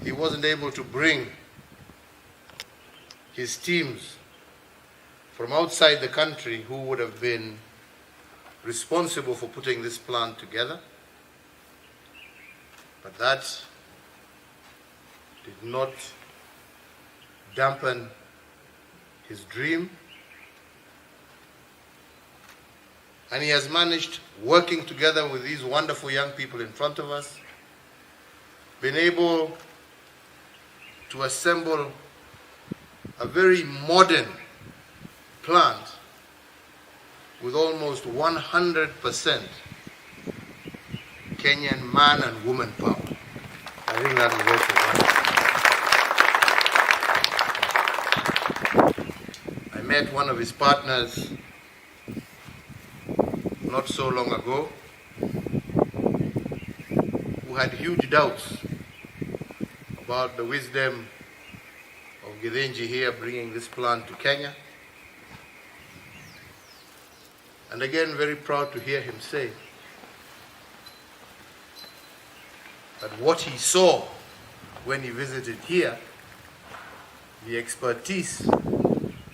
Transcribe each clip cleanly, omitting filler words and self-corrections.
he wasn't able to bring his teams from outside the country who would have been responsible for putting this plant together. But that did not dampen his dream. And he has managed, working together with these wonderful young people in front of us, been able to assemble a very modern plant with almost 100% Kenyan man and woman power. I think that is also wonderful. I met one of his partners not so long ago who had huge doubts about the wisdom of Githinji here bringing this plant to Kenya. And again, very proud to hear him say that what he saw when he visited here, the expertise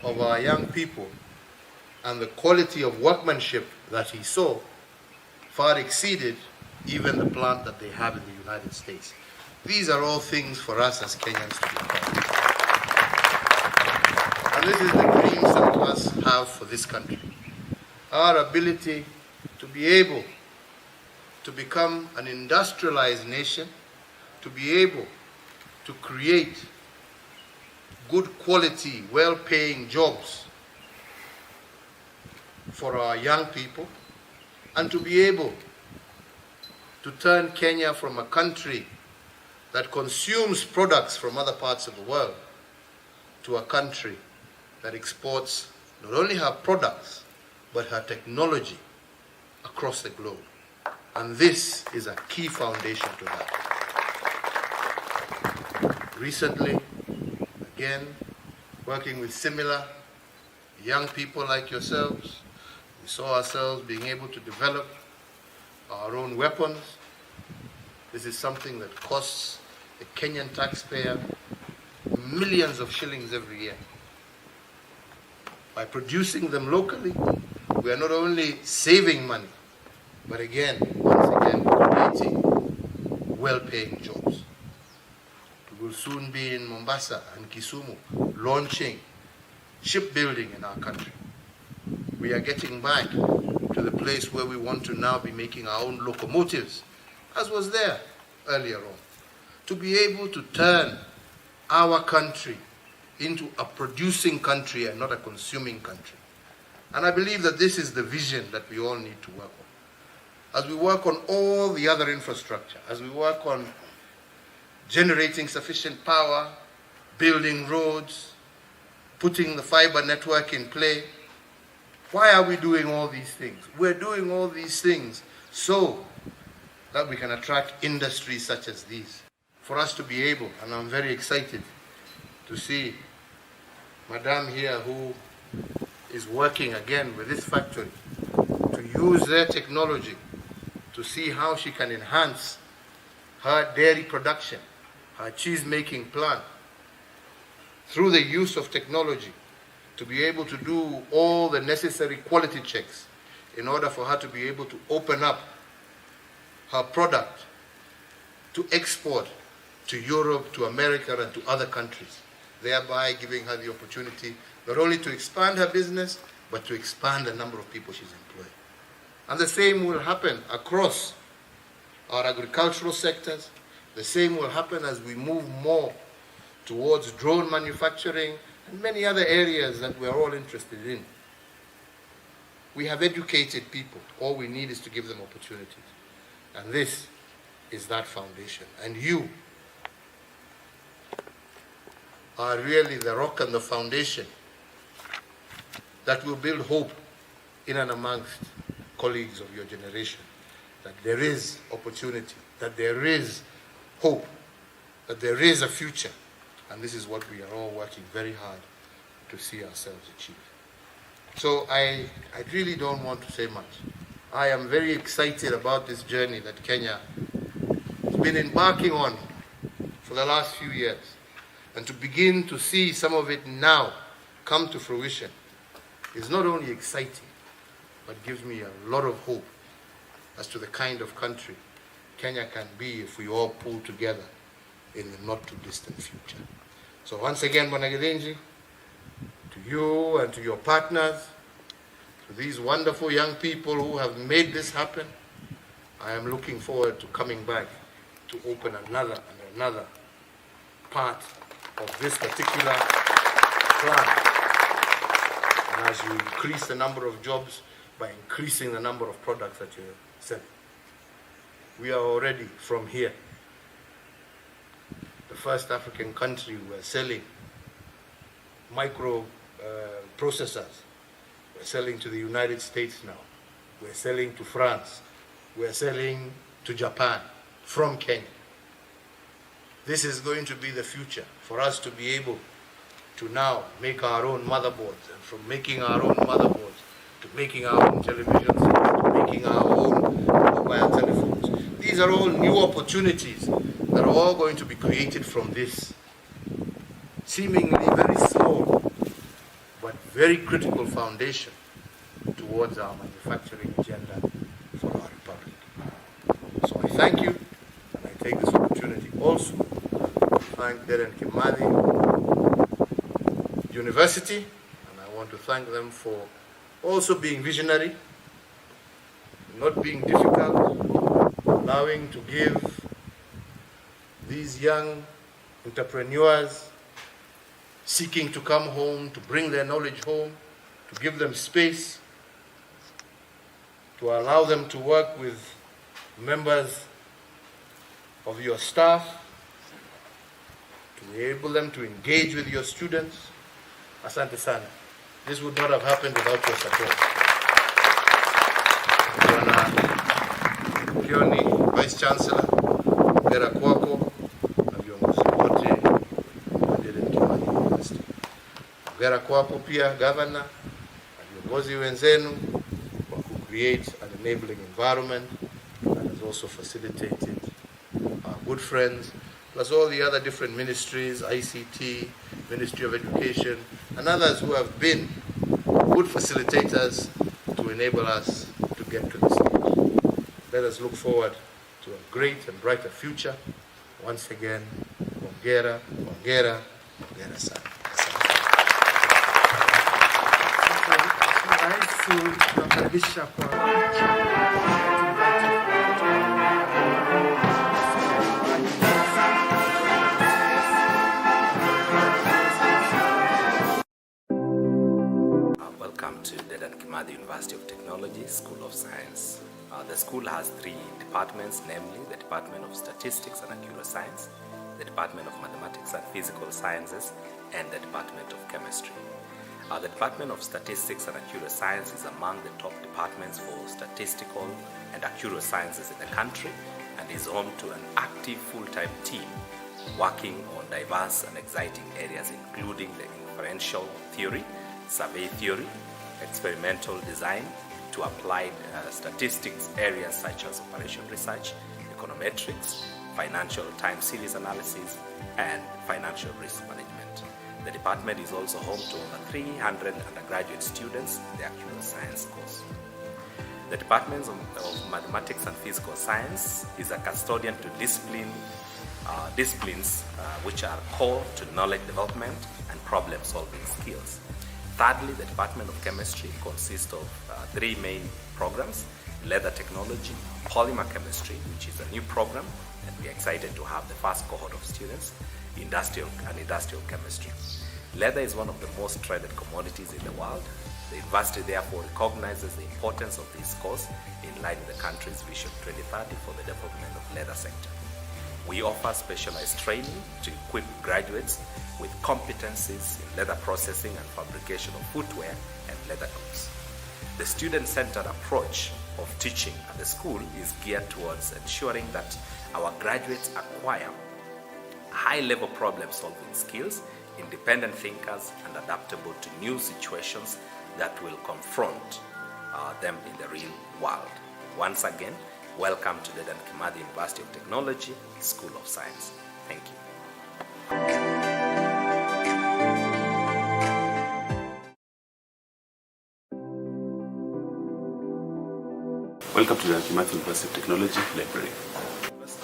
of our young people and the quality of workmanship that he saw far exceeded even the plant that they have in the United States. These are all things for us as Kenyans to be proud of. And this is the dream some of us have for this country. Our ability to be able to become an industrialized nation, to be able to create good quality, well-paying jobs for our young people, and to be able to turn Kenya from a country that consumes products from other parts of the world to a country that exports not only her products, but her technology across the globe. And this is a key foundation to that. Recently, again, working with similar young people like yourselves, we saw ourselves being able to develop our own weapons. This is something that costs the Kenyan taxpayer millions of shillings every year. By producing them locally, we are not only saving money, but again, once again, creating well-paying jobs. We will soon be in Mombasa and Kisumu launching shipbuilding in our country. We are getting back to the place where we want to now be making our own locomotives, as was there earlier on, to be able to turn our country into a producing country and not a consuming country. And I believe that this is the vision that we all need to work on. As we work on all the other infrastructure, as we work on generating sufficient power, building roads, putting the fiber network in play, why are we doing all these things? We're doing all these things so that we can attract industries such as these. For us to be able, and I'm very excited to see Madame here who is working again with this factory to use their technology to see how she can enhance her dairy production, her cheese making plant, through the use of technology, to be able to do all the necessary quality checks in order for her to be able to open up her product to export to Europe, to America, and to other countries, thereby giving her the opportunity not only to expand her business, but to expand the number of people she's employing. And the same will happen across our agricultural sectors. The same will happen as we move more towards drone manufacturing and many other areas that we're all interested in. We have educated people. All we need is to give them opportunities. And this is that foundation. And you are really the rock and the foundation that will build hope in and amongst colleagues of your generation, that there is opportunity, that there is hope, that there is a future. And this is what we are all working very hard to see ourselves achieve. So I really don't want to say much. I am very excited about this journey that Kenya has been embarking on for the last few years. And to begin to see some of it now come to fruition is not only exciting, but gives me a lot of hope as to the kind of country Kenya can be if we all pull together in the not too distant future. So once again, Bwana Gidenji, to you and to your partners, to these wonderful young people who have made this happen, I am looking forward to coming back to open another part of this particular plan. And as you increase the number of jobs by increasing the number of products that you sell. We are already from here, the first African country we're selling micro processors. We're selling to the United States now. We're selling to France. We're selling to Japan from Kenya. This is going to be the future for us to be able to now make our own motherboards, and from making our own motherboards to making our own television sets, to making our own mobile telephones. These are all new opportunities that are all going to be created from this seemingly very small but very critical foundation towards our manufacturing agenda for our republic. So I thank you, and I take this opportunity also to thank Dedan Kimathi University, and I want to thank them for also being visionary, not being difficult, allowing to give these young entrepreneurs seeking to come home, to bring their knowledge home, to give them space, to allow them to work with members of your staff, to enable them to engage with your students. Asante sana. This would not have happened without your support. Bwana Kioni, Vice Chancellor, hongera kwako na viongozi wote wa Dedan Kimathi University. Hongera kwako pia Governor na viongozi wenzenu kwa create an enabling environment that has also facilitated our good friends, plus all the other different ministries, ICT, Ministry of Education, and others who have been good facilitators to enable us to get to this stage. Let us look forward to a great and brighter future. Once again, hongera, hongera, hongera sana. Welcome to Dedan Kimathi University of Technology, School of Science. The school has 3 departments, namely the Department of Statistics and Accuroscience, the Department of Mathematics and Physical Sciences, and the Department of Chemistry. The Department of Statistics and Accuroscience is among the top departments for statistical and accurosciences in the country, and is home to an active full-time team working on diverse and exciting areas, including the inferential theory, survey theory, experimental design, to applied statistics areas such as operation research, econometrics, financial time series analysis, and financial risk management. The department is also home to over 300 undergraduate students in the accuroscience course. The Department of Mathematics and Physical Science is a custodian to disciplines which are core to knowledge development and problem-solving skills. Thirdly, the Department of Chemistry consists of 3 main programs: leather technology, polymer chemistry, which is a new program, and we are excited to have the first cohort of students, industrial chemistry. Leather is one of the most traded commodities in the world. The university therefore recognizes the importance of this course in line with the country's Vision 2030 for the development of leather sector. We offer specialized training to equip graduates with competencies in leather processing and fabrication of footwear and leather goods. The student-centered approach of teaching at the school is geared towards ensuring that our graduates acquire high-level problem-solving skills, independent thinkers, and adaptable to new situations that will confront them in the real world. Once again, welcome to Dedan Kimathi University of Technology, School of Science. Thank you. Welcome to the Dedan Kimathi University of Technology Library.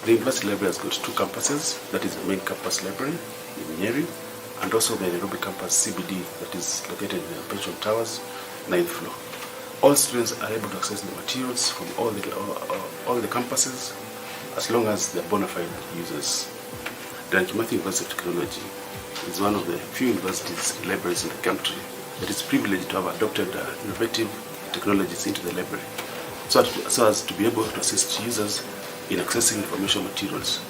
The University Library has got two campuses, that is the main campus library in Nyeri, and also the Nairobi campus CBD that is located in the Pension Towers, 9th floor. All students are able to access the materials from all the campuses as long as they are bona fide users. The Dedan Kimathi University of Technology is one of the few universities and libraries in the country that is privileged to have adopted innovative technologies into the library, so as to be able to assist users in accessing information materials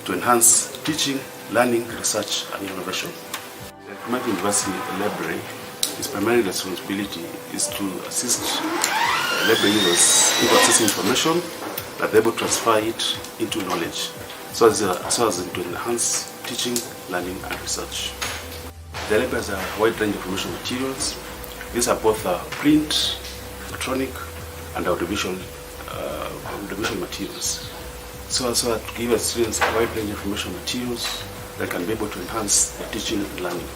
to enhance teaching, learning, research, and innovation. The Kimathi University Library, its primary responsibility is to assist library users in accessing information, that they're able to transfer it into knowledge, so as to enhance teaching, learning, and research. The library has a wide range of information materials. These are both print, electronic, and audiovisual materials. So to give our students a wide range of information materials that can be able to enhance their teaching and learning.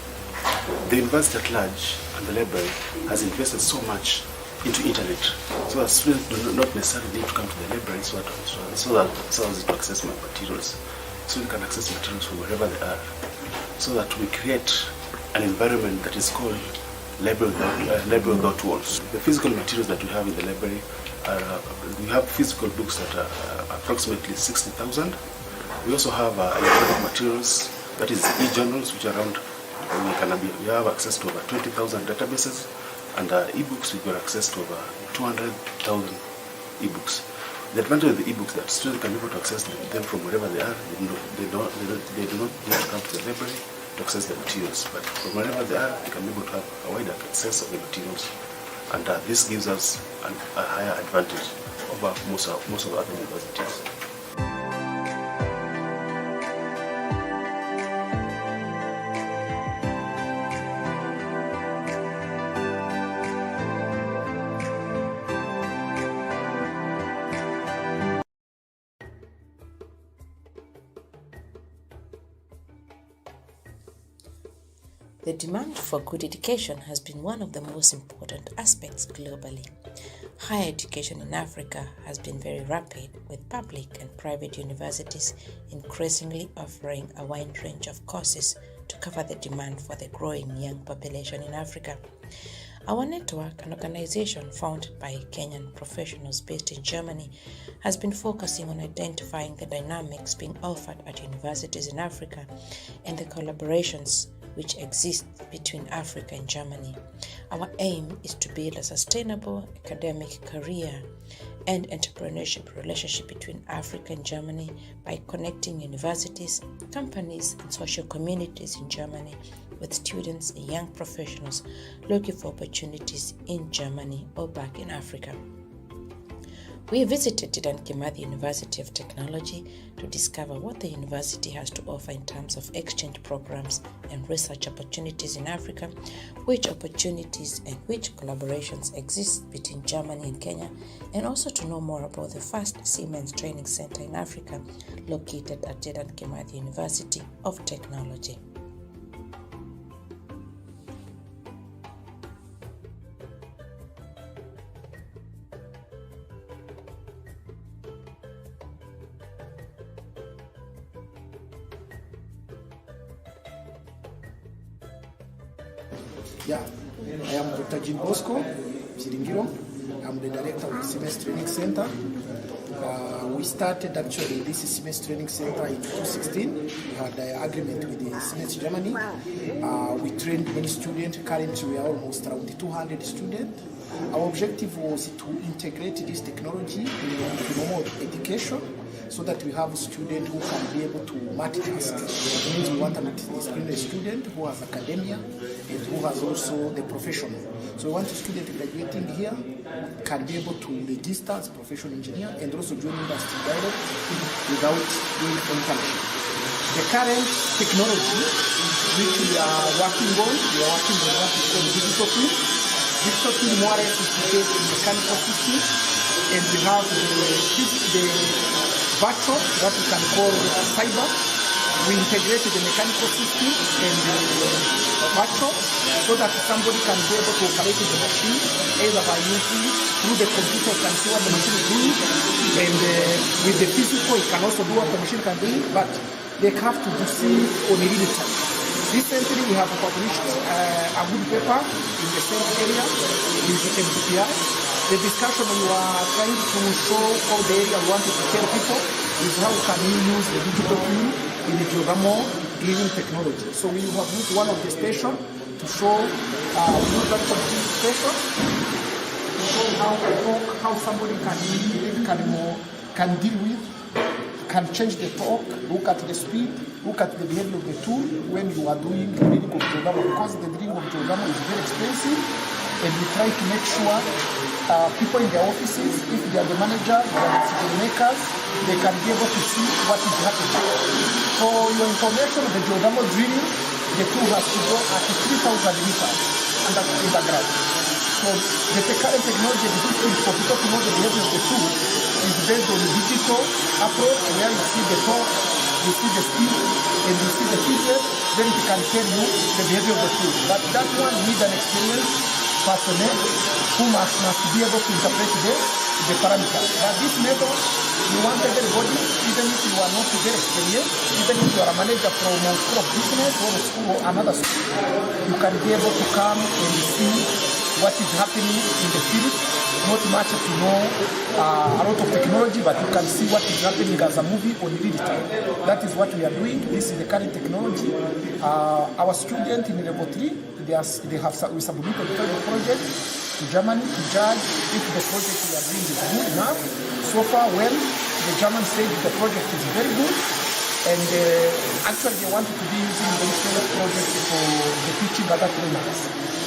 The university at large and the library has invested so much into internet, so that students do not necessarily need to come to the library so as to access my materials. So they can access materials from wherever they are, so that we create an environment that is called library without walls. The physical materials that we have in the library are, we have physical books that are approximately 60,000. We also have electronic materials, that is e-journals, which are around, we have access to over 20,000 databases, and e-books, we've got access to over 200,000 e-books. The advantage of the e-books that students can be able to access them from wherever they are. They do not need to come to the library to access the materials, but from wherever they are, they can be able to have a wider access of the materials, and this gives us a higher advantage over most of other universities. The demand for good education has been one of the most important aspects globally. Higher education in Africa has been very rapid, with public and private universities increasingly offering a wide range of courses to cover the demand for the growing young population in Africa. Our network, an organization founded by Kenyan professionals based in Germany, has been focusing on identifying the dynamics being offered at universities in Africa and the collaborations which exist between Africa and Germany. Our aim is to build a sustainable academic career and entrepreneurship relationship between Africa and Germany by connecting universities, companies, and social communities in Germany with students and young professionals looking for opportunities in Germany or back in Africa. We visited Dedan Kimathi University of Technology to discover what the university has to offer in terms of exchange programs and research opportunities in Africa, which opportunities and which collaborations exist between Germany and Kenya, and also to know more about the first Siemens training center in Africa located at Dedan Kimathi University of Technology. Yeah, I am Dr. Jim Bosco Chiringiro. I'm the director of the Siemens Training Center. We started actually this Siemens Training Center in 2016. We had an agreement with the Siemens Germany. We trained many students. Currently, we are almost around 200 students. Our objective was to integrate this technology in normal education, so that we have students who can be able to multitask. That means we want a multidisciplinary student who has academia and who has also the professional. So we want a student graduating here can be able to register as a professional engineer and also join industry direct without doing internship. The current technology which we are working on what is called digital twin. Digital twin more or less is based in mechanical systems, and we have the virtual that we can call cyber. We we integrated the mechanical system and the workshop so that somebody can be able to operate the machine either by using through the computer, you can see what the machine is doing, and with the physical, you can also do what the machine can do, but they have to see on a real time. Recently, we have published a good paper in the same area with the MDPI. The discussion we were trying to show all the area we wanted to tell people is how can you use the digital twin in the geothermal drilling technology. So we have used one of the stations to show that station to show how somebody can deal with, can change the torque, look at the speed, look at the behavior of the tool when you are doing the drilling of geothermal, because the drilling of geothermal is very expensive, and we try to make sure people in their offices, if they are the manager, they are the decision makers, they can be able to see what is happening. For your information, the geothermal drilling, the tool has to go at 3,000 meters underground. So the current technology existing for people to know the behavior of the tool is based on the digital approach where you see the torque, you see the speed, and you see the features, then it can tell you the behavior of the tool. But that one needs an experienced personnel who must be able to interpret the parameters. But this method, you want everybody, even if you are not very experienced, even if you are a manager from a school of business or a school or another school, you can be able to come and see what is happening in the field. Not much to know a lot of technology, but you can see what is happening as a movie on real time. That is what we are doing. This is the current technology. Our students in level 3, we submitted the project to Germany to judge if the project we are doing is good enough. So far, well, the German said the project is very good, and actually they wanted to be using the project for the teaching other trainers.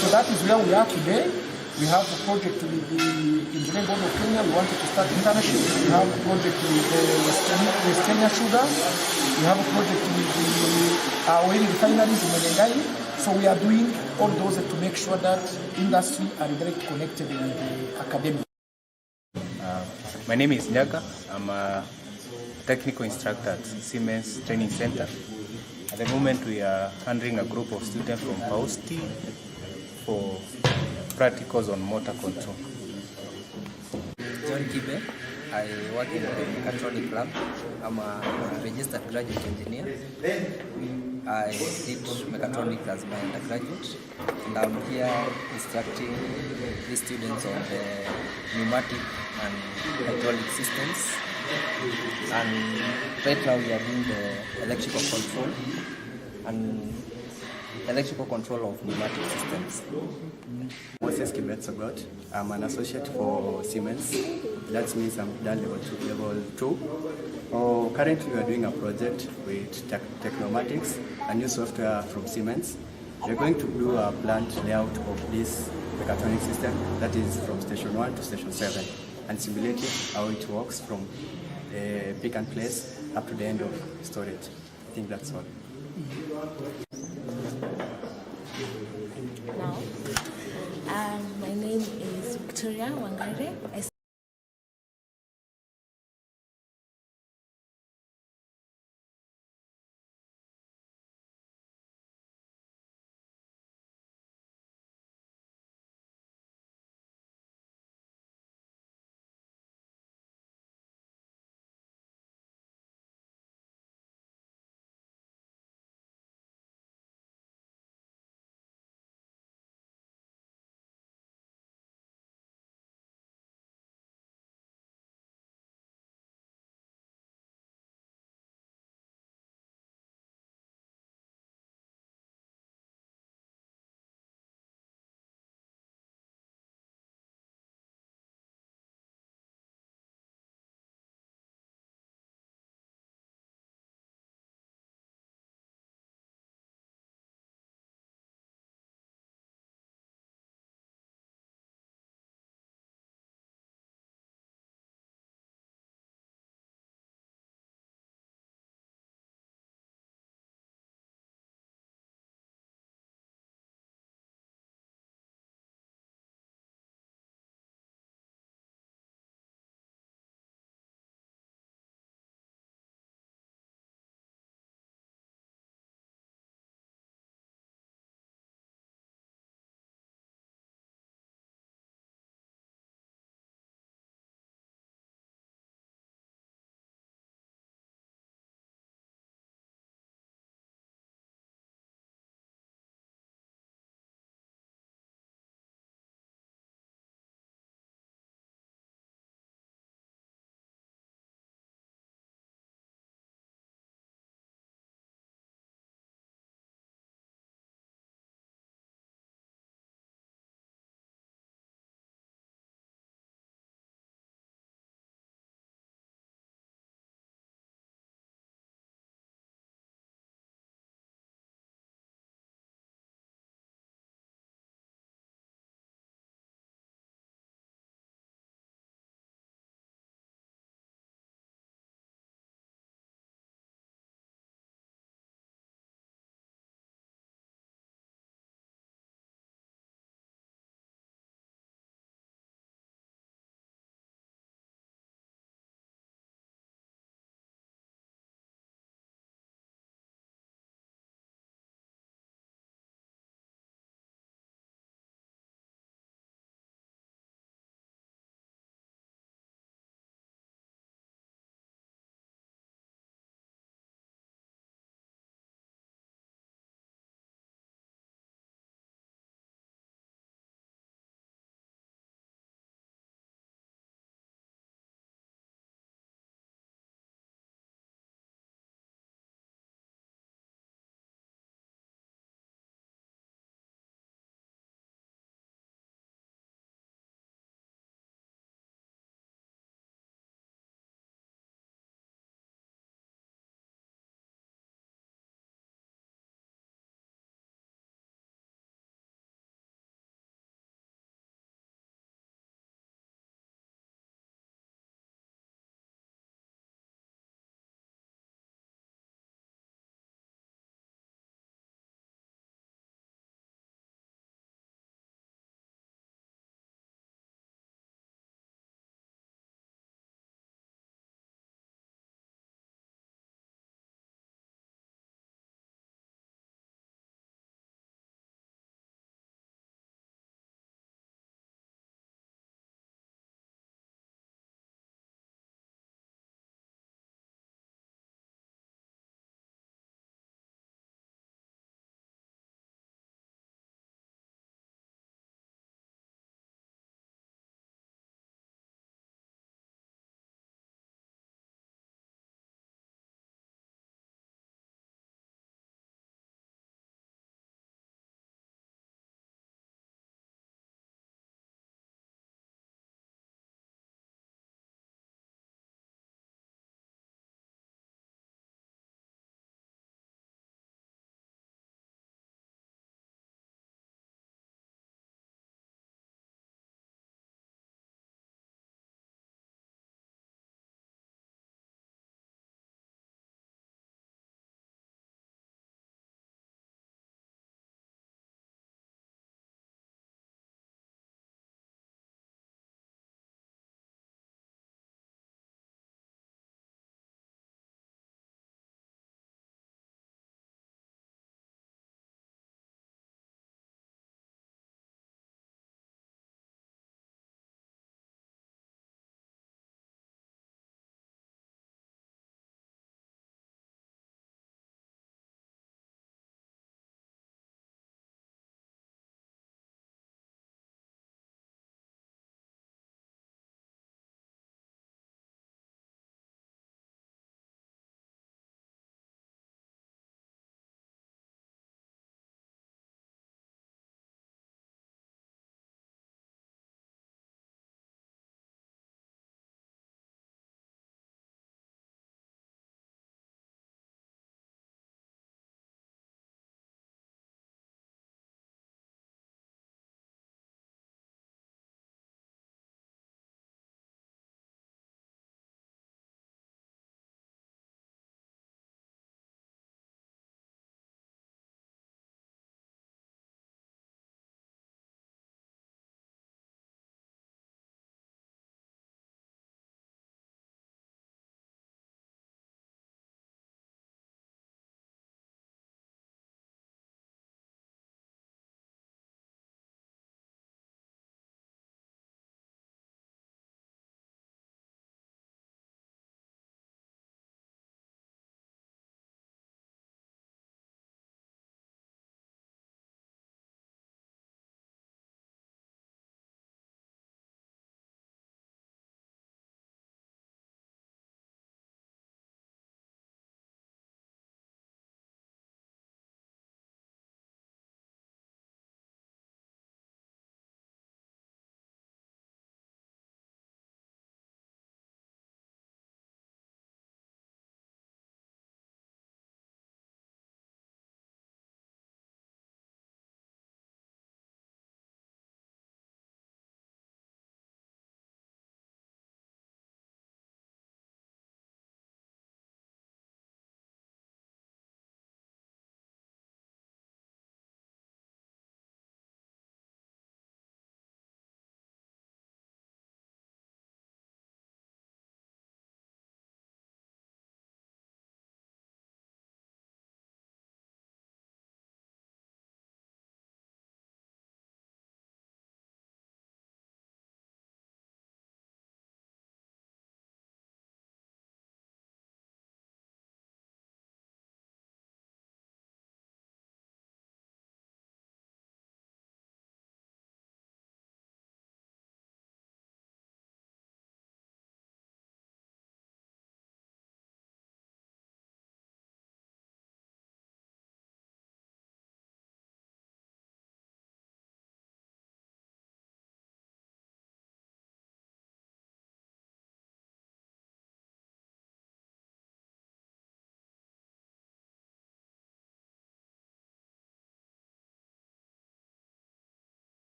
So that is where we are today. We have a project with the Engineering Board of Kenya. We wanted to start internship. We have a project with the West Kenya Sugar. We have a project with our oil refineries in Menengai. So we are doing all those to make sure that industry are directly connected with the academy. My name is Nyaga. I'm a technical instructor at Siemens Training Center. At the moment, we are handling a group of students from Pausti for practicals on motor control. John Kibe. I work in the mechatronic lab. I'm a registered graduate engineer. I did mechatronics as my undergraduate, and I'm here instructing the students on the pneumatic and hydraulic systems. And right now we are doing the electrical control of pneumatic systems. Moses Kibetsogot. I'm an associate for Siemens. That means I'm done level 2. Currently we are doing a project with Technomatics, a new software from Siemens. We're going to do a plant layout of this mechatronic system, that is from station 1 to station 7, and simulate how it works from pick and place up to the end of storage. I think that's all. Now, my name is Victoria Wangare.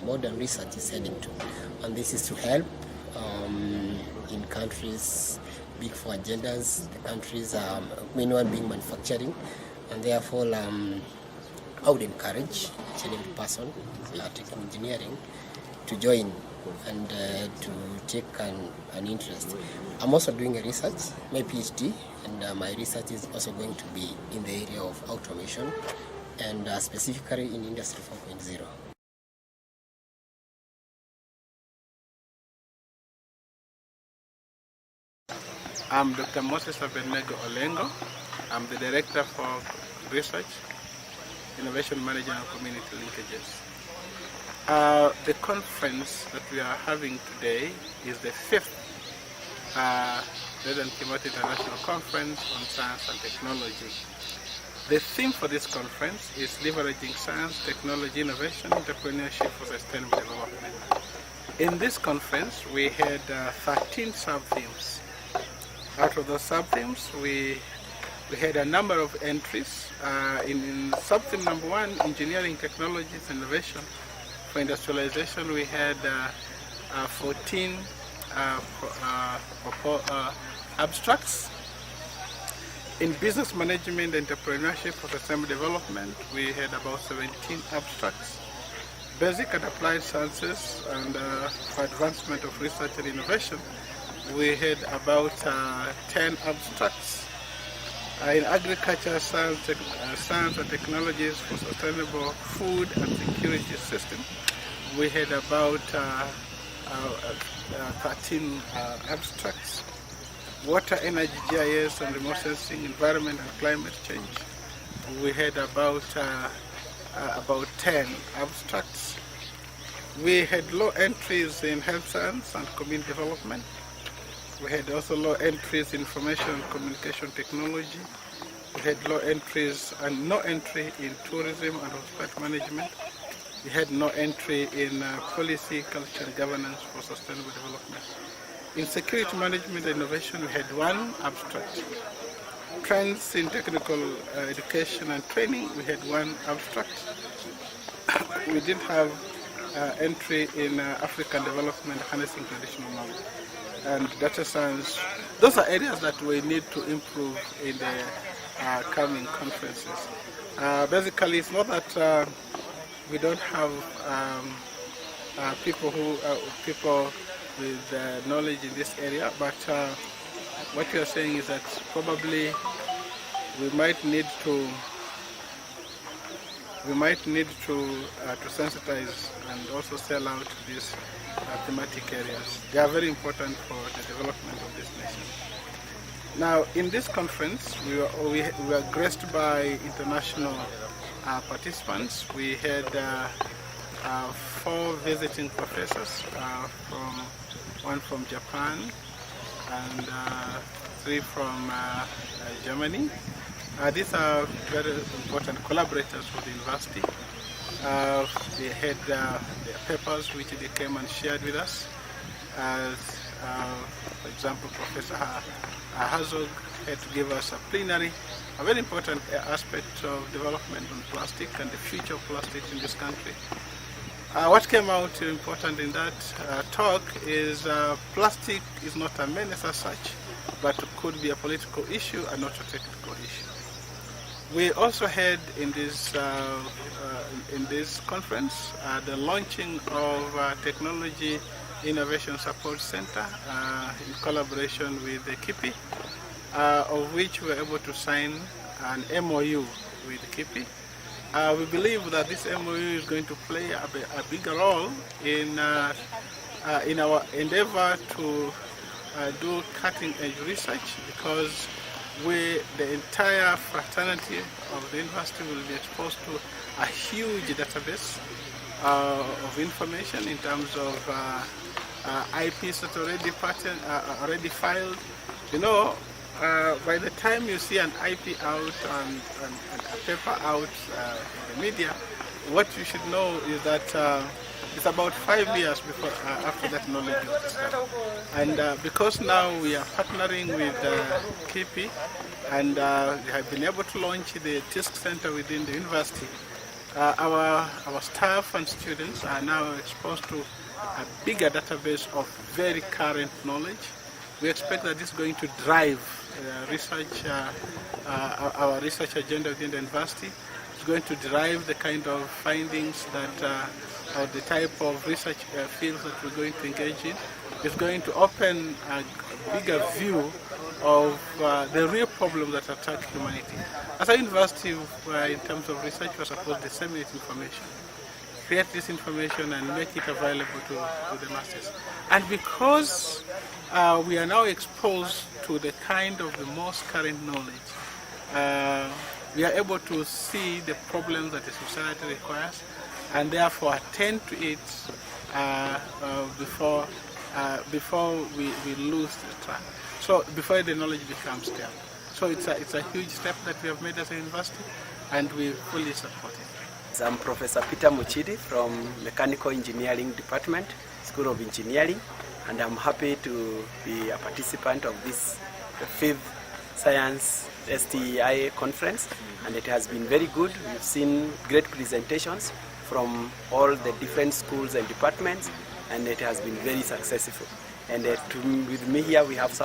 modern research is heading to. And this is to help in countries big for agendas, the countries, main one being manufacturing, and therefore I would encourage each and every person, technical engineering, to join and to take an interest. I'm also doing a research, my PhD, and my research is also going to be in the area of automation and specifically in Industry 4.0. I'm Dr. Moses Abenego Olengo. I'm the Director for Research, Innovation Management and Community Linkages. The conference that we are having today is the 5th Dedan Kimathi International Conference on Science and Technology. The theme for this conference is leveraging science, technology, innovation, entrepreneurship for sustainable development. In this conference, we had 13 sub-themes. Out of those sub-themes, we had a number of entries. In sub-theme number 1, engineering, technologies, and innovation. For industrialization, we had 14 abstracts. In business management, entrepreneurship for sustainable development, we had about 17 abstracts. Basic and applied sciences and for advancement of research and innovation, we had about 10 abstracts. In agriculture, science and technologies for sustainable food and security system, we had about 13 abstracts. Water, energy, GIS and remote sensing, environment and climate change, we had about 10 abstracts. We had low entries in health science and community development. We had also low entries in information and communication technology. We had low entries and no entry in tourism and hospitality management. We had no entry in policy, culture and governance for sustainable development. In security management and innovation, we had 1 abstract. Trends in technical education and training, we had 1 abstract. We didn't have entry in African development, harnessing traditional knowledge. And data science, those are areas that we need to improve in the coming conferences. Basically, it's not that we don't have people with knowledge in this area, but what we are saying is that probably we might need to sensitize and also sell out these thematic areas. They are very important for the development of this nation. Now, in this conference, we were graced by international participants. We had 4 visiting professors, one from Japan and 3 from Germany. These are very important collaborators for the university. They had their papers which they came and shared with us. For example, Professor Herzog had to give us a plenary, a very important aspect of development on plastic and the future of plastic in this country. What came out important in that talk is plastic is not a menace as such, but could be a political issue and not a technical issue. We also had in this conference the launching of Technology Innovation Support Center in collaboration with the KIPI, of which we were able to sign an MOU with KIPI. We believe that this MOU is going to play a bigger role in our endeavor to do cutting-edge research, because the entire fraternity of the university will be exposed to a huge database of information in terms of IPs that are already filed. You know, by the time you see an IP out and a paper out in the media, what you should know is that it's about 5 years before after that knowledge is discovered. And because now we are partnering with KIPI and we have been able to launch the TISC Center within the university, our staff and students are now exposed to a bigger database of very current knowledge. We expect that this is going to drive our research agenda within the university. It's going to drive the kind of findings that, or the type of research fields that we're going to engage in. It's going to open a bigger view of the real problems that attack humanity. As a university, in terms of research, we're supposed to disseminate information, create this information and make it available to the masses. And because we are now exposed to the kind of the most current knowledge, we are able to see the problems that the society requires and therefore attend to it before we lose the track. So before the knowledge becomes stale. So it's a huge step that we have made as a university, and we fully support it. I'm Professor Peter Muchidi from Mechanical Engineering Department, School of Engineering, and I'm happy to be a participant of this 5th Science STEI conference, and it has been very good. We've seen great presentations from all the different schools and departments, and it has been very successful. And with me here we have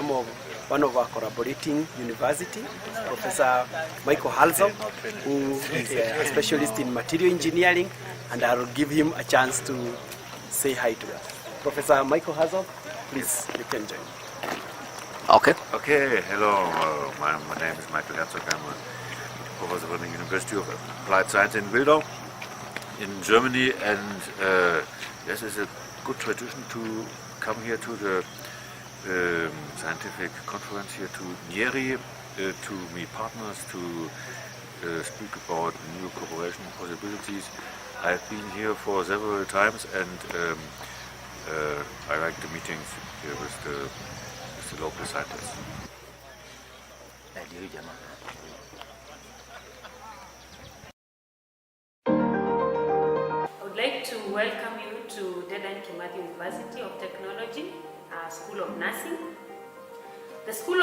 one of our collaborating university, Professor Michael Halzov, who is a specialist in material engineering, and I will give him a chance to say hi to us. Professor Michael Halzov, please, you can join. Okay. Okay, hello, my name is Michael Herzog. I'm a professor from the University of Applied Science in Wildau in Germany, and yes, it's a good tradition to come here to the scientific conference here to Nieri, to meet partners, to speak about new cooperation possibilities. I've been here for several times, and I like the meetings here with the local scientists. I would like to welcome you to Dedan Kimathi University of Technology, School of Nursing. The School